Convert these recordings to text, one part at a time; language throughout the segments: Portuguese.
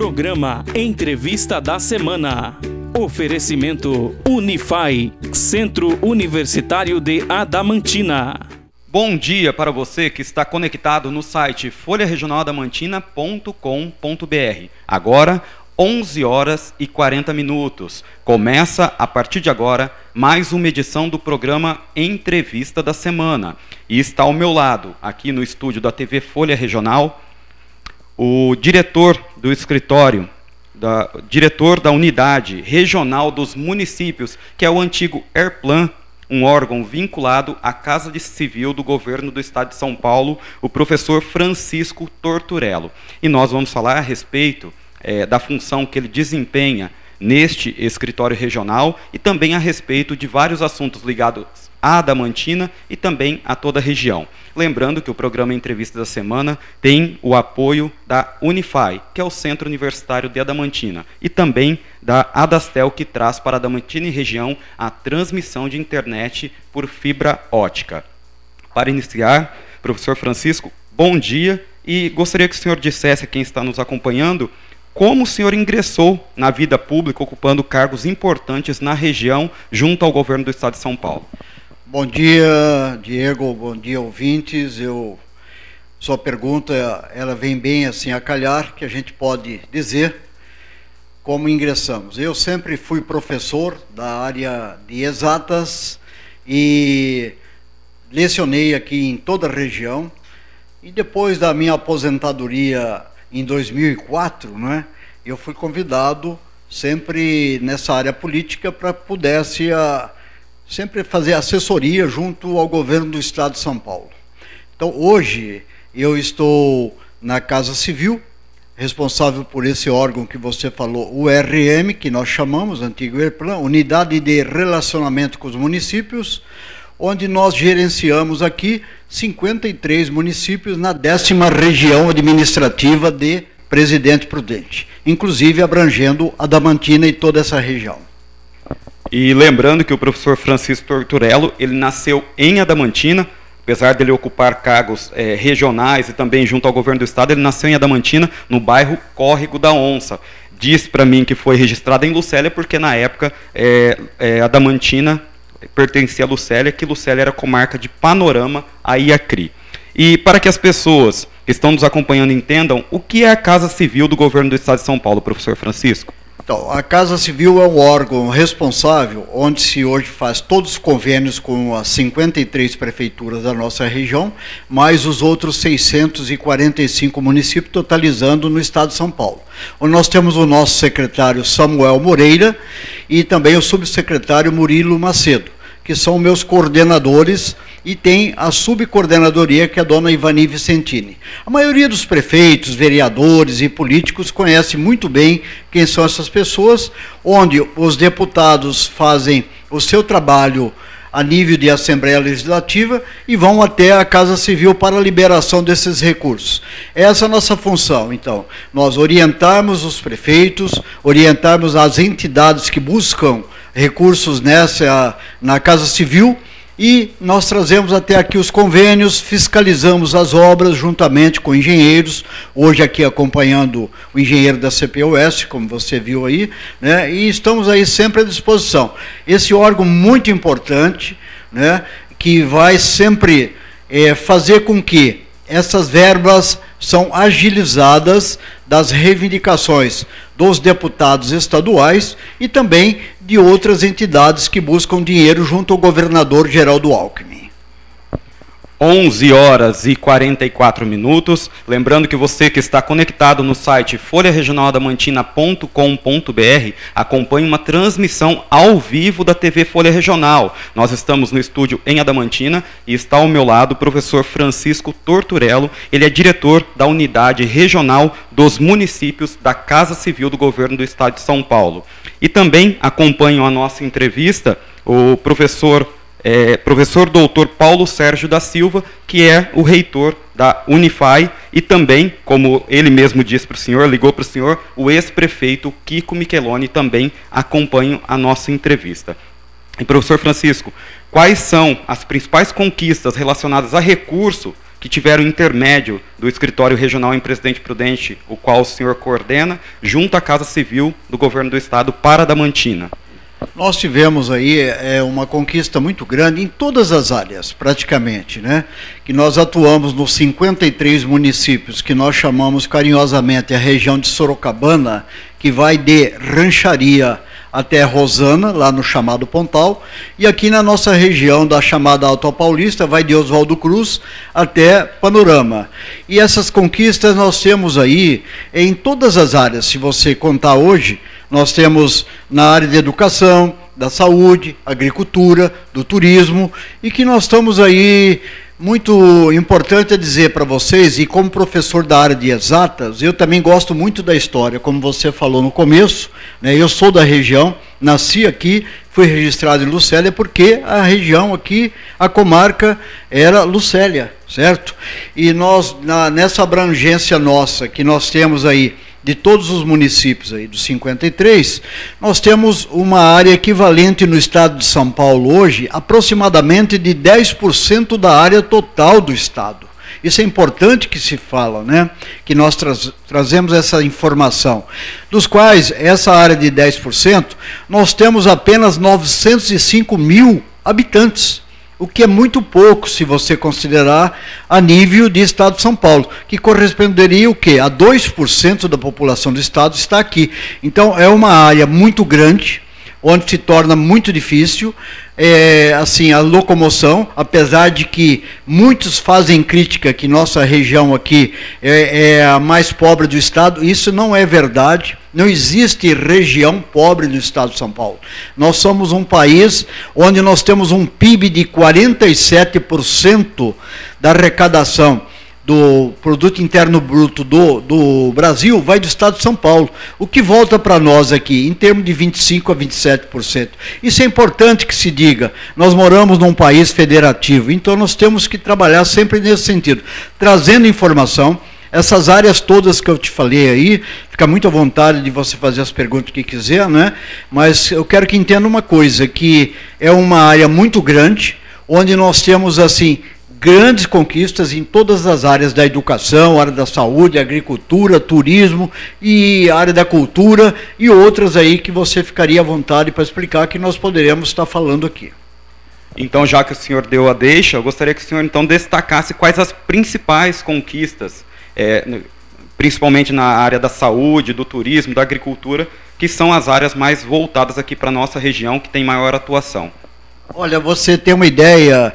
Programa Entrevista da Semana. Oferecimento Unify, Centro Universitário de Adamantina. Bom dia para você que está conectado no site folharegionaladamantina.com.br. Agora, 11 horas e 40 minutos. Começa, a partir de agora, mais uma edição do programa Entrevista da Semana. E está ao meu lado, aqui no estúdio da TV Folha Regional, o diretor do escritório, diretor da Unidade Regional dos Municípios, que é o antigo Airplan, um órgão vinculado à Casa Civil do Governo do Estado de São Paulo, o professor Francisco Torturello. E nós vamos falar a respeito da função que ele desempenha neste escritório regional e também a respeito de vários assuntos ligados à Adamantina e também a toda a região. Lembrando que o programa Entrevista da Semana tem o apoio da Unify, que é o Centro Universitário de Adamantina, e também da Adastel, que traz para Adamantina e região a transmissão de internet por fibra ótica. Para iniciar, professor Francisco, bom dia, e gostaria que o senhor dissesse a quem está nos acompanhando como o senhor ingressou na vida pública, ocupando cargos importantes na região, junto ao governo do Estado de São Paulo. Bom dia, Diego, bom dia, ouvintes. Sua pergunta, ela vem bem assim a calhar, que a gente pode dizer como ingressamos. Eu sempre fui professor da área de exatas e lecionei aqui em toda a região. E depois da minha aposentadoria em 2004, né, eu fui convidado sempre nessa área política para pudesse sempre fazer assessoria junto ao governo do Estado de São Paulo. Então, hoje, eu estou na Casa Civil, responsável por esse órgão que você falou, o URM, que nós chamamos, antigo Airplan, Unidade de Relacionamento com os Municípios, onde nós gerenciamos aqui 53 municípios na 10ª região administrativa de Presidente Prudente, inclusive abrangendo Adamantina e toda essa região. E lembrando que o professor Francisco Torturello, ele nasceu em Adamantina, apesar dele ocupar cargos regionais e também junto ao governo do estado, ele nasceu em Adamantina, no bairro Córrego da Onça. Diz para mim que foi registrado em Lucélia, porque na época Adamantina pertencia a Lucélia, que Lucélia era comarca de Panorama a Iacri. E para que as pessoas que estão nos acompanhando entendam, o que é a Casa Civil do governo do estado de São Paulo, professor Francisco? Então, a Casa Civil é um órgão responsável, onde se hoje faz todos os convênios com as 53 prefeituras da nossa região, mais os outros 645 municípios, totalizando no estado de São Paulo. Onde nós temos o nosso secretário Samuel Moreira e também o subsecretário Murilo Macedo, que são meus coordenadores, e tem a subcoordenadoria, que é a dona Ivani Vicentini. A maioria dos prefeitos, vereadores e políticos conhece muito bem quem são essas pessoas, onde os deputados fazem o seu trabalho a nível de Assembleia Legislativa e vão até a Casa Civil para a liberação desses recursos. Essa é a nossa função, então, nós orientarmos os prefeitos, orientarmos as entidades que buscam recursos na Casa Civil, e nós trazemos até aqui os convênios, fiscalizamos as obras juntamente com engenheiros, hoje aqui acompanhando o engenheiro da CPUS, como você viu aí, né, e estamos aí sempre à disposição. Esse órgão muito importante, né, que vai sempre fazer com que essas verbas são agilizadas das reivindicações dos deputados estaduais e também de outras entidades que buscam dinheiro junto ao governador Geraldo Alckmin. 11 horas e 44 minutos. Lembrando que você que está conectado no site folharegionaladamantina.com.br acompanha uma transmissão ao vivo da TV Folha Regional. Nós estamos no estúdio em Adamantina e está ao meu lado o professor Francisco Torturello. Ele é diretor da Unidade Regional dos Municípios da Casa Civil do Governo do Estado de São Paulo. E também acompanham a nossa entrevista o professor doutor Paulo Sérgio da Silva, que é o reitor da Unify, e também, como ele mesmo disse para o senhor, ligou para o senhor, o ex-prefeito Kiko Micheloni também acompanham a nossa entrevista. E, professor Francisco, quais são as principais conquistas relacionadas a recurso que tiveram intermédio do Escritório Regional em Presidente Prudente, o qual o senhor coordena, junto à Casa Civil do Governo do Estado para Adamantina? Nós tivemos aí uma conquista muito grande em todas as áreas, praticamente, né? Que nós atuamos nos 53 municípios que nós chamamos carinhosamente a região de Sorocabana, que vai de Rancharia até Rosana, lá no chamado Pontal, e aqui na nossa região da chamada Alto Paulista, vai de Oswaldo Cruz até Panorama. E essas conquistas nós temos aí em todas as áreas. Se você contar hoje, nós temos na área de educação, da saúde, agricultura, do turismo, e que nós estamos aí, muito importante dizer para vocês, e como professor da área de exatas, eu também gosto muito da história, como você falou no começo, né, eu sou da região, nasci aqui, fui registrado em Lucélia, porque a região aqui, a comarca, era Lucélia, certo? E nós, nessa abrangência nossa, que nós temos aí, de todos os municípios aí, dos 53, nós temos uma área equivalente no estado de São Paulo hoje, aproximadamente de 10% da área total do estado. Isso é importante que se fala, né? Que nós trazemos essa informação. Dos quais, essa área de 10%, nós temos apenas 905 mil habitantes. O que é muito pouco, se você considerar a nível de Estado de São Paulo, que corresponderia o quê? A 2% da população do Estado está aqui. Então, é uma área muito grande, onde se torna muito difícil assim, a locomoção, apesar de que muitos fazem crítica que nossa região aqui é a mais pobre do Estado. Isso não é verdade. Não existe região pobre no Estado de São Paulo. Nós somos um país onde nós temos um PIB de 47% da arrecadação do Produto Interno Bruto do Brasil vai do Estado de São Paulo, o que volta para nós aqui, em termos de 25% a 27%. Isso é importante que se diga. Nós moramos num país federativo, então nós temos que trabalhar sempre nesse sentido, trazendo informação. Essas áreas todas que eu te falei aí, fica muito à vontade de você fazer as perguntas que quiser, né? Mas eu quero que entenda uma coisa, que é uma área muito grande, onde nós temos, assim, grandes conquistas em todas as áreas da educação, área da saúde, agricultura, turismo e área da cultura e outras aí que você ficaria à vontade para explicar, que nós poderemos estar falando aqui. Então, já que o senhor deu a deixa, eu gostaria que o senhor então destacasse quais as principais conquistas, principalmente na área da saúde, do turismo, da agricultura, que são as áreas mais voltadas aqui para a nossa região, que tem maior atuação. Olha, você tem uma ideia,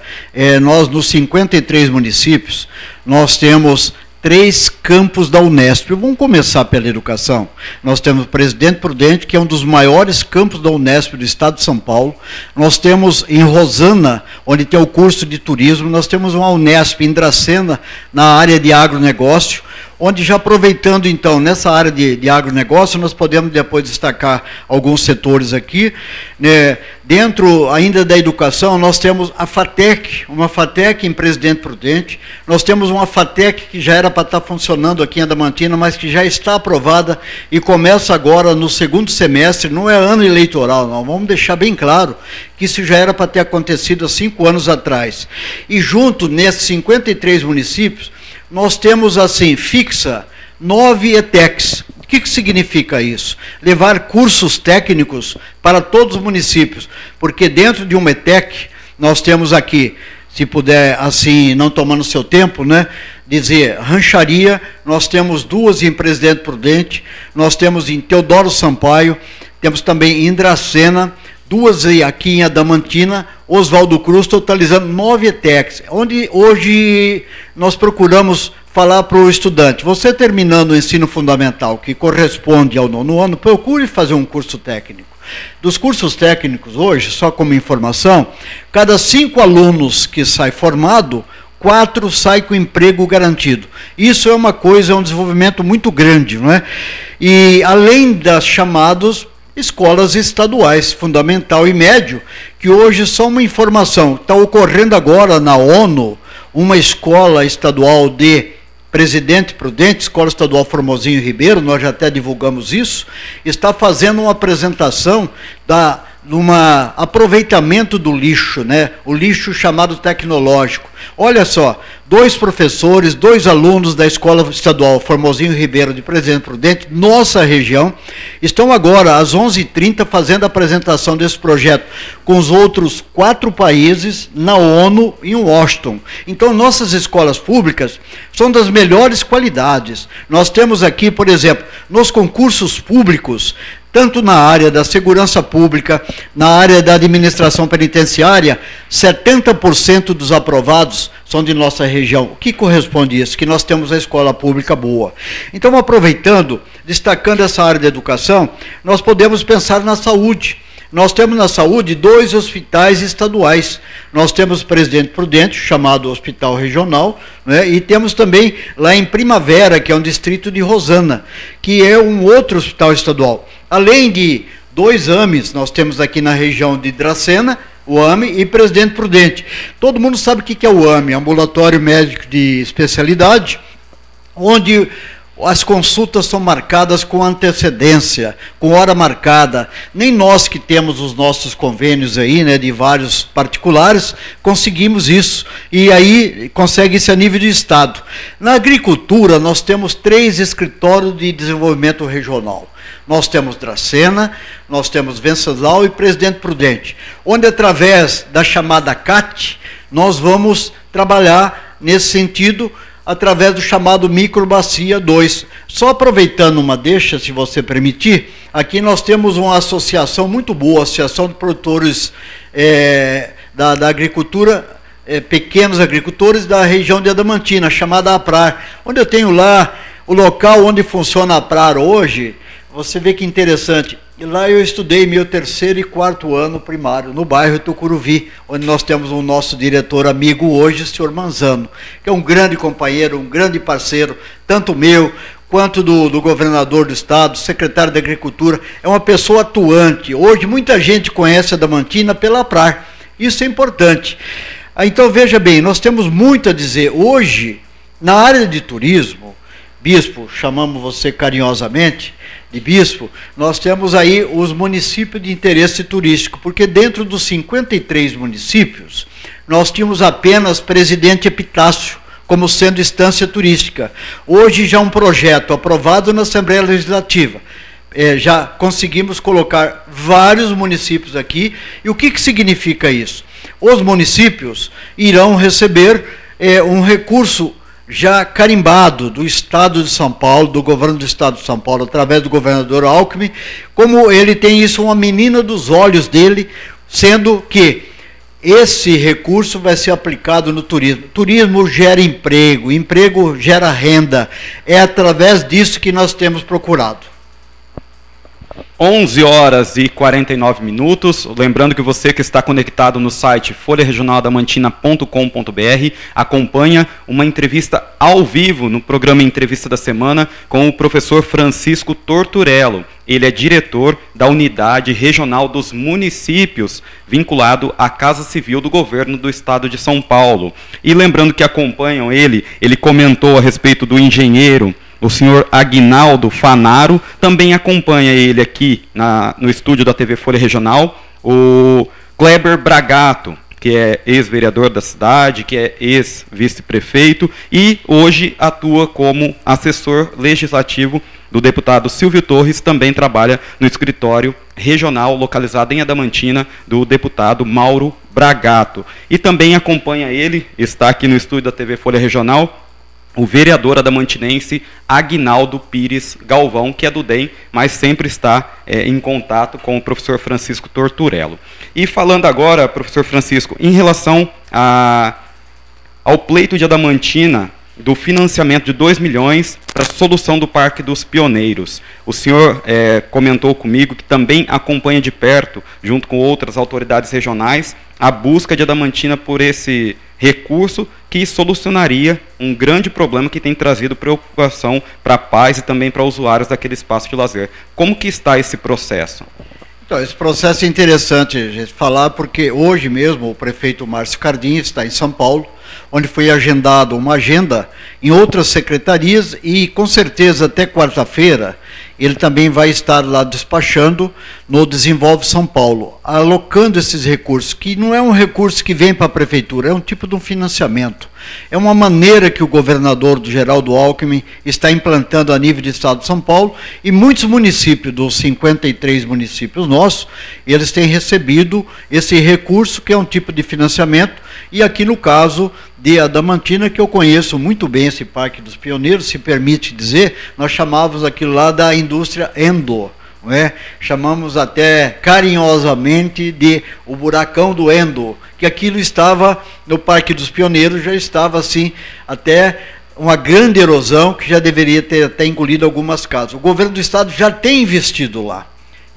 nós nos 53 municípios, nós temos 3 campos da Unesp. Vamos começar pela educação. Nós temos o Presidente Prudente, que é um dos maiores campos da Unesp do estado de São Paulo. Nós temos em Rosana, onde tem o curso de turismo. Nós temos uma Unesp em Dracena, na área de agronegócio, onde, já aproveitando então, nessa área de agronegócio, nós podemos depois destacar alguns setores aqui, né? Dentro ainda da educação, nós temos a FATEC, uma FATEC em Presidente Prudente, nós temos uma FATEC que já era para estar funcionando aqui em Adamantina, mas que já está aprovada e começa agora no segundo semestre, não é ano eleitoral, não, vamos deixar bem claro que isso já era para ter acontecido há 5 anos atrás. E junto, nesses 53 municípios, nós temos, assim, fixa 9 ETECs. O que significa isso? Levar cursos técnicos para todos os municípios, porque dentro de uma ETEC, nós temos aqui, se puder, assim, não tomando seu tempo, né, dizer, Rancharia, nós temos 2 em Presidente Prudente, nós temos em Teodoro Sampaio, temos também em Dracena, 2 aqui em Adamantina, Oswaldo Cruz, totalizando 9 ETECs, onde hoje nós procuramos falar para o estudante, você terminando o ensino fundamental, que corresponde ao 9º ano, procure fazer um curso técnico. Dos cursos técnicos hoje, só como informação, cada 5 alunos que sai formado, 4 saem com emprego garantido. Isso é uma coisa, é um desenvolvimento muito grande, não é? E além das chamadas escolas estaduais, fundamental e médio, que hoje são uma informação. Está ocorrendo agora na ONU uma escola estadual de Presidente Prudente, Escola Estadual Formosinho Ribeiro, nós já até divulgamos isso, está fazendo uma apresentação aproveitamento do lixo, né? O lixo chamado tecnológico. Olha só, 2 professores, 2 alunos da Escola Estadual Formosinho Ribeiro de Presidente Prudente, nossa região, estão agora às 11h30 fazendo a apresentação desse projeto com os outros 4 países na ONU em Washington. Então, nossas escolas públicas são das melhores qualidades. Nós temos aqui, por exemplo, nos concursos públicos, tanto na área da segurança pública, na área da administração penitenciária, 70% dos aprovados são de nossa região. O que corresponde a isso? Que nós temos a escola pública boa. Então, aproveitando, destacando essa área da educação, nós podemos pensar na saúde. Nós temos na saúde 2 hospitais estaduais. Nós temos Presidente Prudente, chamado Hospital Regional, né, e temos também lá em Primavera, que é um distrito de Rosana, que é um outro hospital estadual. Além de 2 AMEs, nós temos aqui na região de Dracena, o AME e Presidente Prudente. Todo mundo sabe o que é o AME, Ambulatório Médico de Especialidade, onde as consultas são marcadas com antecedência, com hora marcada. Nem nós que temos os nossos convênios aí, né, de vários particulares, conseguimos isso. E aí consegue-se a nível de Estado. Na agricultura, nós temos 3 escritórios de desenvolvimento regional. Nós temos Dracena, nós temos Venceslau e Presidente Prudente, onde através da chamada CAT, nós vamos trabalhar nesse sentido, através do chamado Microbacia 2. Só aproveitando uma deixa, se você permitir, aqui nós temos uma associação muito boa, a Associação de Produtores da Agricultura, pequenos agricultores da região de Adamantina, chamada APRAR, onde eu tenho lá o local onde funciona a APRAR hoje. Você vê que interessante. E lá eu estudei meu 3º e 4º ano primário, no bairro Tucuruvi, onde nós temos o nosso diretor amigo hoje, o senhor Manzano, que é um grande companheiro, um grande parceiro, tanto meu, quanto do governador do estado, secretário da Agricultura. É uma pessoa atuante. Hoje muita gente conhece a Adamantina pela APRAR. Isso é importante. Então veja bem, nós temos muito a dizer. Hoje, na área de turismo, Bispo, chamamos você carinhosamente de Bispo, nós temos aí os municípios de interesse turístico, porque dentro dos 53 municípios, nós tínhamos apenas Presidente Epitácio como sendo instância turística. Hoje já um projeto aprovado na Assembleia Legislativa. Já conseguimos colocar vários municípios aqui. E o que significa isso? Os municípios irão receber um recurso já carimbado do Estado de São Paulo, do governo do Estado de São Paulo, através do governador Alckmin, como ele tem isso uma menina dos olhos dele, sendo que esse recurso vai ser aplicado no turismo. Turismo gera emprego, emprego gera renda. É através disso que nós temos procurado. 11h49. Lembrando que você que está conectado no site folharegionaladamantina.com.br acompanha uma entrevista ao vivo no programa Entrevista da Semana com o professor Francisco Torturello. Ele é diretor da Unidade Regional dos Municípios, vinculado à Casa Civil do Governo do Estado de São Paulo. E lembrando que acompanham ele comentou a respeito do engenheiro, o senhor Aguinaldo Fanaro, também acompanha ele aqui no estúdio da TV Folha Regional, o Kleber Bragato, que é ex-vereador da cidade, que é ex-vice-prefeito e hoje atua como assessor legislativo do deputado Silvio Torres, também trabalha no escritório regional localizado em Adamantina, do deputado Mauro Bragato. E também acompanha ele, está aqui no estúdio da TV Folha Regional, o vereador adamantinense Aguinaldo Pires Galvão, que é do DEM, mas sempre está em contato com o professor Francisco Torturello. E falando agora, professor Francisco, em relação ao pleito de Adamantina, do financiamento de 2 milhões para a solução do Parque dos Pioneiros. O senhor comentou comigo que também acompanha de perto, junto com outras autoridades regionais, a busca de Adamantina por esse recurso que solucionaria um grande problema que tem trazido preocupação para pais e também para usuários daquele espaço de lazer. Como que está esse processo? Então, esse processo é interessante a gente falar, porque hoje mesmo o prefeito Márcio Cardim está em São Paulo, onde foi agendado uma agenda em outras secretarias e, com certeza, até quarta-feira, ele também vai estar lá despachando no Desenvolve São Paulo, alocando esses recursos, que não é um recurso que vem para a prefeitura, é um tipo de um financiamento. É uma maneira que o governador do Geraldo Alckmin está implantando a nível do estado de São Paulo, e muitos municípios, dos 53 municípios nossos, eles têm recebido esse recurso, que é um tipo de financiamento, e aqui no caso de Adamantina, que eu conheço muito bem esse Parque dos Pioneiros, se permite dizer, nós chamávamos aquilo lá da indústria Endo, não é? Chamamos até carinhosamente de o buracão do Endo, que aquilo estava no Parque dos Pioneiros, já estava assim, até uma grande erosão, que já deveria ter até engolido algumas casas. O governo do estado já tem investido lá,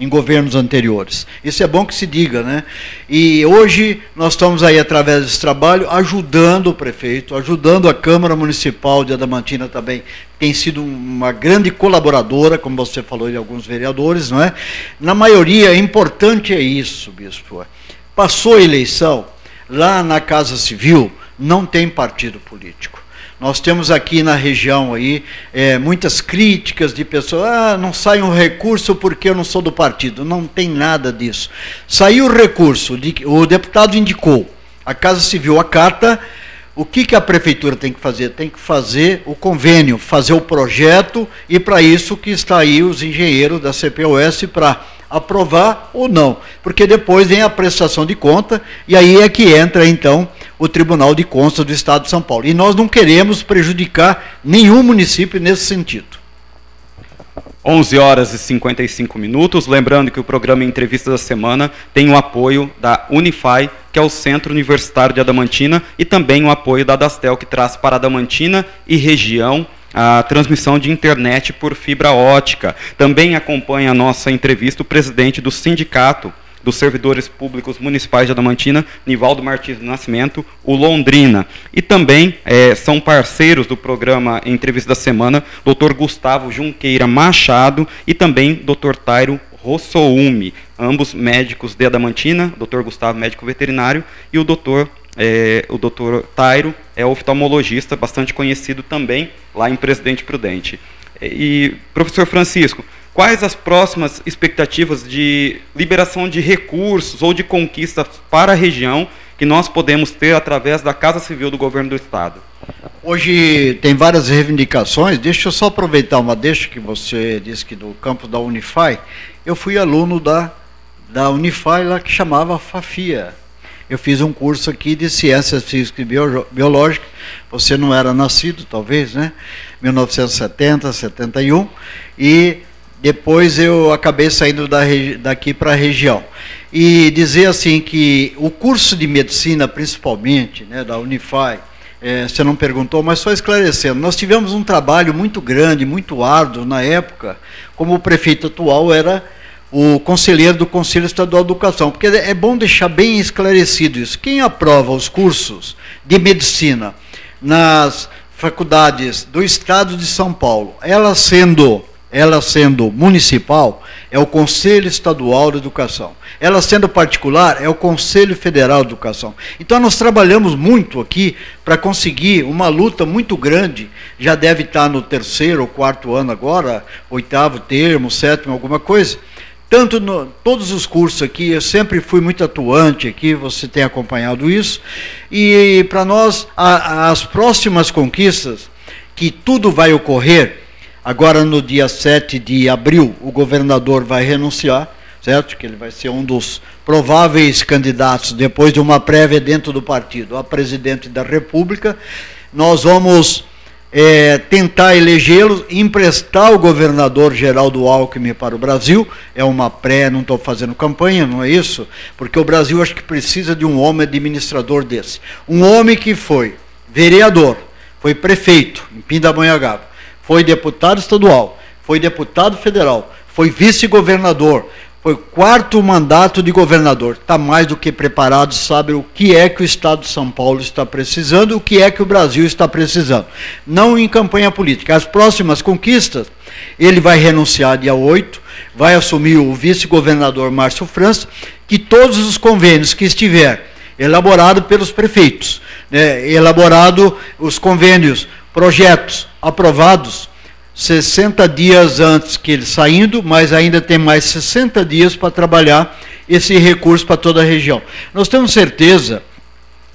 em governos anteriores. Isso é bom que se diga, né? E hoje nós estamos aí, através desse trabalho, ajudando o prefeito, ajudando a Câmara Municipal de Adamantina também, tem sido uma grande colaboradora, como você falou, de alguns vereadores, não é? Na maioria, importante é isso, bispo. Passou a eleição, lá na Casa Civil, não tem partido político. Nós temos aqui na região aí muitas críticas de pessoas, não sai um recurso porque eu não sou do partido. Não tem nada disso. Saiu o recurso, o deputado indicou, a Casa Civil acata. O que a prefeitura tem que fazer? Tem que fazer o convênio, fazer o projeto, e para isso que está aí os engenheiros da CPOS para aprovar ou não. Porque depois vem a prestação de conta, e aí é que entra então o Tribunal de Contas do Estado de São Paulo. E nós não queremos prejudicar nenhum município nesse sentido. 11 horas e 55 minutos. Lembrando que o programa Entrevista da Semana tem o apoio da Unify, que é o Centro Universitário de Adamantina, e também o apoio da Adastel, que traz para Adamantina e região a transmissão de internet por fibra ótica. Também acompanha a nossa entrevista o presidente do Sindicato dos Servidores Públicos Municipais de Adamantina, Nivaldo Martins do Nascimento, o Londrina. E também são parceiros do programa Entrevista da Semana, Dr. Gustavo Junqueira Machado e também Dr. Tairo Rossoumi, ambos médicos de Adamantina, Dr. Gustavo, médico veterinário, e o Dr. Tairo é oftalmologista, bastante conhecido também lá em Presidente Prudente. E, professor Francisco, quais as próximas expectativas de liberação de recursos ou de conquistas para a região que nós podemos ter através da Casa Civil do Governo do Estado? Hoje tem várias reivindicações. Deixa eu só aproveitar uma deixa que você disse que do campo da Unify. Eu fui aluno da Unify lá, que chamava FAFIA. Eu fiz um curso aqui de Ciências Físicas e Biológicas. Você não era nascido, talvez, né? 1970, 71. E depois eu acabei saindo daqui para a região. E dizer assim que o curso de medicina, principalmente, né, da Unify, você não perguntou, mas só esclarecendo, nós tivemos um trabalho muito grande, muito árduo na época, como o prefeito atual era o conselheiro do Conselho Estadual de Educação, porque é bom deixar bem esclarecido isso. Quem aprova os cursos de medicina nas faculdades do Estado de São Paulo, ela sendo municipal, é o Conselho Estadual de Educação. Ela sendo particular, é o Conselho Federal de Educação. Então nós trabalhamos muito aqui para conseguir uma luta muito grande, já deve estar no 3º ou 4º ano agora, 8º termo, 7º, alguma coisa. Todos os cursos aqui, eu sempre fui muito atuante aqui, você tem acompanhado isso, e para nós, as próximas conquistas, que tudo vai ocorrer, agora no dia 7 de abril, o governador vai renunciar, certo? Que ele vai ser um dos prováveis candidatos, depois de uma prévia dentro do partido, a presidente da República. Nós vamos tentar elegê-lo, emprestar o governador Geraldo Alckmin para o Brasil. É uma não estou fazendo campanha, não é isso? Porque o Brasil acho que precisa de um homem administrador desse. Um homem que foi vereador, foi prefeito em Pindamonhangaba, foi deputado estadual, foi deputado federal, foi vice-governador, foi 4º mandato de governador. Está mais do que preparado, sabe o que é que o Estado de São Paulo está precisando, o que é que o Brasil está precisando. Não em campanha política. As próximas conquistas, ele vai renunciar dia 8, vai assumir o vice-governador Márcio França, que todos os convênios que estiver elaborado pelos prefeitos, elaborado os convênios, projetos aprovados 60 dias antes que ele saindo, mas ainda tem mais 60 dias para trabalhar esse recurso para toda a região. Nós temos certeza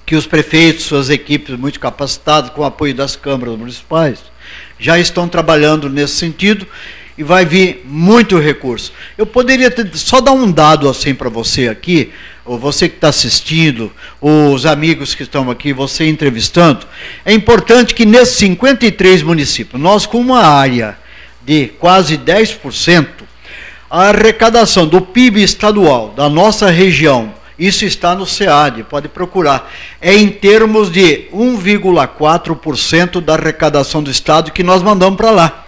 que os prefeitos, suas equipes muito capacitadas, com o apoio das câmaras municipais, já estão trabalhando nesse sentido e vai vir muito recurso. Eu poderia só dar um dado assim para você aqui, ou você que está assistindo, os amigos que estão aqui, você entrevistando. É importante que nesses 53 municípios, nós com uma área de quase 10%, a arrecadação do PIB estadual da nossa região, isso está no SEAD, pode procurar, é em termos de 1,4% da arrecadação do Estado que nós mandamos para lá.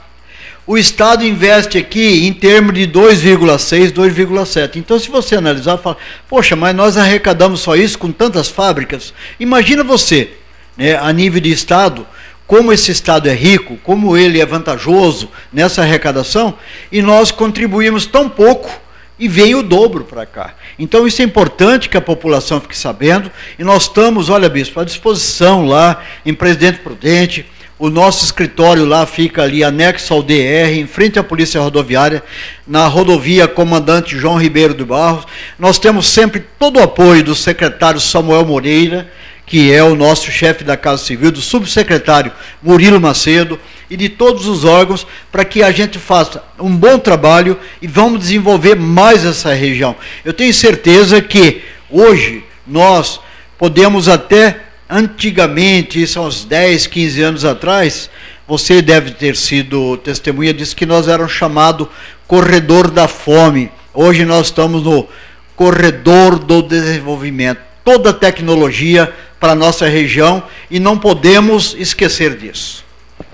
O Estado investe aqui em termos de 2,6%, 2,7%. Então, se você analisar, fala, poxa, mas nós arrecadamos só isso com tantas fábricas. Imagina você, né, a nível de Estado, como esse Estado é rico, como ele é vantajoso nessa arrecadação, e nós contribuímos tão pouco e vem o dobro para cá. Então, isso é importante que a população fique sabendo, e nós estamos, olha, bispo, à disposição lá em Presidente Prudente. O nosso escritório lá fica ali anexo ao DR, em frente à Polícia Rodoviária, na rodovia Comandante João Ribeiro de Barros. Nós temos sempre todo o apoio do secretário Samuel Moreira, que é o nosso chefe da Casa Civil, do subsecretário Murilo Macedo e de todos os órgãos, para que a gente faça um bom trabalho e vamos desenvolver mais essa região. Eu tenho certeza que hoje nós podemos até... Antigamente, isso há uns 10, 15 anos atrás, você deve ter sido testemunha disso, que nós éramos chamados corredor da fome. Hoje nós estamos no corredor do desenvolvimento. Toda a tecnologia para a nossa região e não podemos esquecer disso.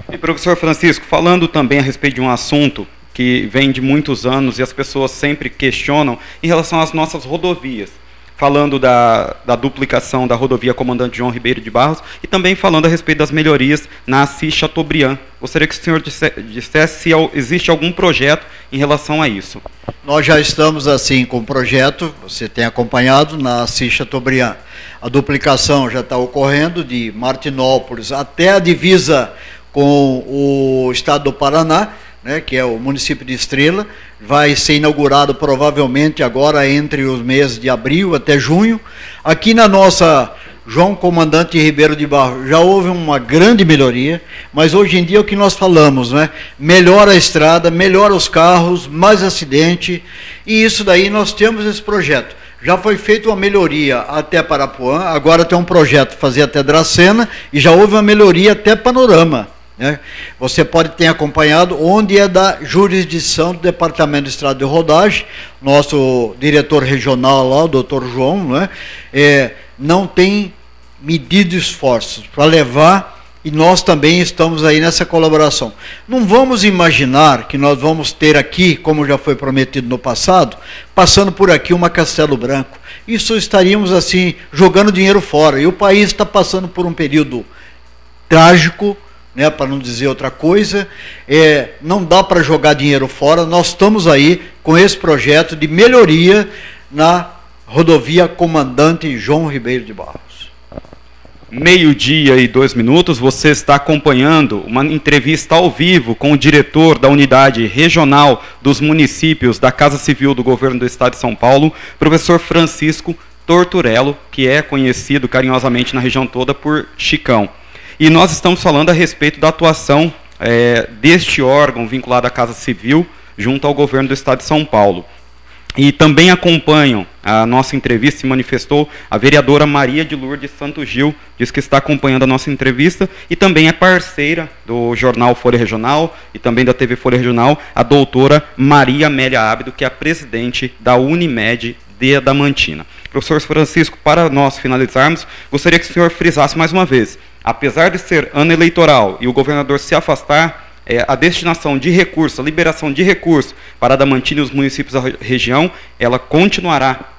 E professor Francisco, falando também a respeito de um assunto que vem de muitos anos e as pessoas sempre questionam em relação às nossas rodovias. Falando da duplicação da rodovia Comandante João Ribeiro de Barros e também falando a respeito das melhorias na Assis Chateaubriand. Gostaria que o senhor dissesse se existe algum projeto em relação a isso. Nós já estamos assim com o projeto, você tem acompanhado, na Assis Chateaubriand. A duplicação já está ocorrendo de Martinópolis até a divisa com o estado do Paraná, né, que é o município de Estrela, vai ser inaugurado provavelmente agora entre os meses de abril até junho. Aqui na nossa João Comandante Ribeiro de Barros já houve uma grande melhoria, mas hoje em dia é o que nós falamos, né? Melhora a estrada, melhora os carros, mais acidente, e isso daí nós temos esse projeto. Já foi feita uma melhoria até Parapuã, agora tem um projeto fazer até Dracena, e já houve uma melhoria até Panorama. Você pode ter acompanhado onde é da jurisdição do Departamento de Estrada de Rodagem, nosso diretor regional lá, o doutor João, não tem medido esforços para levar, e nós também estamos aí nessa colaboração. Não vamos imaginar que nós vamos ter aqui, como já foi prometido no passado, passando por aqui uma Castelo Branco. Isso estaríamos assim, jogando dinheiro fora, e o país está passando por um período trágico, para não dizer outra coisa, não dá para jogar dinheiro fora. Nós estamos aí com esse projeto de melhoria na rodovia Comandante João Ribeiro de Barros. 12:02, você está acompanhando uma entrevista ao vivo com o diretor da Unidade Regional dos Municípios da Casa Civil do Governo do Estado de São Paulo, professor Francisco Torturello, que é conhecido carinhosamente na região toda por Chicão. E nós estamos falando a respeito da atuação deste órgão vinculado à Casa Civil junto ao governo do Estado de São Paulo. E também acompanham a nossa entrevista, se manifestou a vereadora Maria de Lourdes Santos Gil, diz que está acompanhando a nossa entrevista, e também é parceira do jornal Folha Regional e também da TV Folha Regional, a doutora Maria Amélia Ábido, que é a presidente da Unimed de Adamantina. Professor Francisco, para nós finalizarmos, gostaria que o senhor frisasse mais uma vez, apesar de ser ano eleitoral e o governador se afastar, a destinação de recursos, a liberação de recursos para Adamantina e os municípios da região, ela continuará.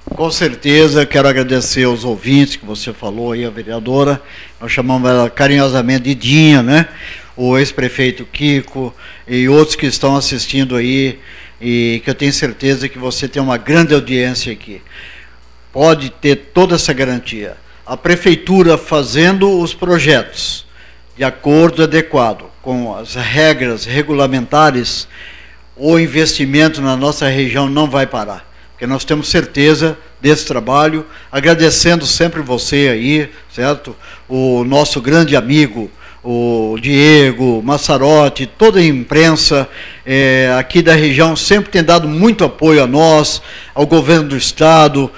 Com certeza, quero agradecer aos ouvintes que você falou aí, a vereadora, nós chamamos ela carinhosamente de Dinha, né? O ex-prefeito Kiko e outros que estão assistindo aí, e que eu tenho certeza que você tem uma grande audiência aqui. Pode ter toda essa garantia. a prefeitura fazendo os projetos de acordo adequado com as regras regulamentares, o investimento na nossa região não vai parar, porque nós temos certeza desse trabalho, agradecendo sempre você aí, certo? O nosso grande amigo, o Diego, Massarotti, toda a imprensa aqui da região sempre tem dado muito apoio a nós, ao governo do estado,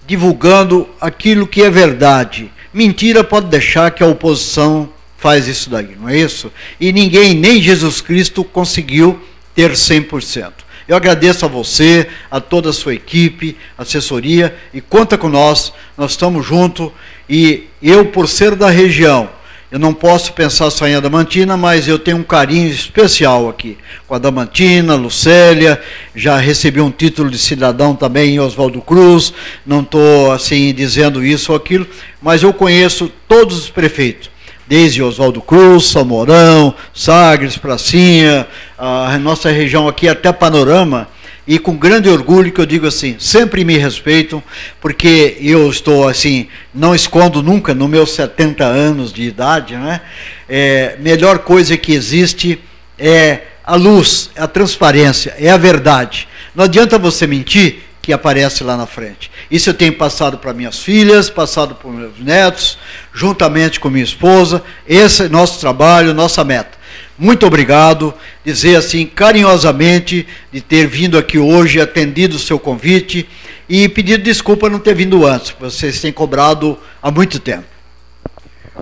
divulgando aquilo que é verdade. Mentira pode deixar que a oposição faz isso daí, não é isso? E ninguém, nem Jesus Cristo, conseguiu ter 100%. Eu agradeço a você, a toda a sua equipe, assessoria, e conta com nós estamos juntos, e eu, por ser da região, eu não posso pensar só em Adamantina, mas eu tenho um carinho especial aqui com a Adamantina, Lucélia, já recebi um título de cidadão também em Oswaldo Cruz, não estou assim dizendo isso ou aquilo, mas eu conheço todos os prefeitos, desde Oswaldo Cruz, São Mourão, Sagres, Pracinha, a nossa região aqui até Panorama, e com grande orgulho que eu digo assim, sempre me respeitam, porque eu estou assim, não escondo nunca, nos meus 70 anos de idade, né? Melhor coisa que existe é a luz, é a transparência, é a verdade. Não adianta você mentir, que aparece lá na frente. Isso eu tenho passado para minhas filhas, passado para meus netos, juntamente com minha esposa. Esse é nosso trabalho, nossa meta. Muito obrigado, dizer assim carinhosamente de ter vindo aqui hoje, atendido o seu convite e pedir desculpa não ter vindo antes, vocês têm cobrado há muito tempo.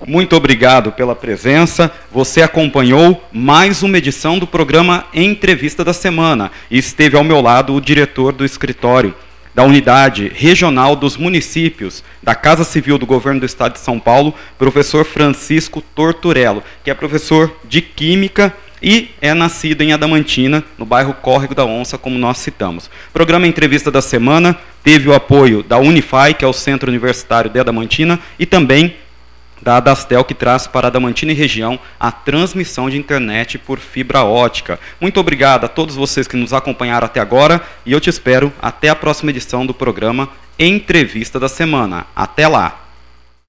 Muito obrigado pela presença. Você acompanhou mais uma edição do programa Entrevista da Semana e esteve ao meu lado o diretor do escritório da Unidade Regional dos Municípios da Casa Civil do Governo do Estado de São Paulo, professor Francisco Torturello, que é professor de Química e é nascido em Adamantina, no bairro Córrego da Onça, como nós citamos. O programa Entrevista da Semana teve o apoio da Unify, que é o Centro Universitário de Adamantina, e também da Adastel, que traz para Adamantina e região a transmissão de internet por fibra ótica. Muito obrigado a todos vocês que nos acompanharam até agora e eu te espero até a próxima edição do programa Entrevista da Semana. Até lá!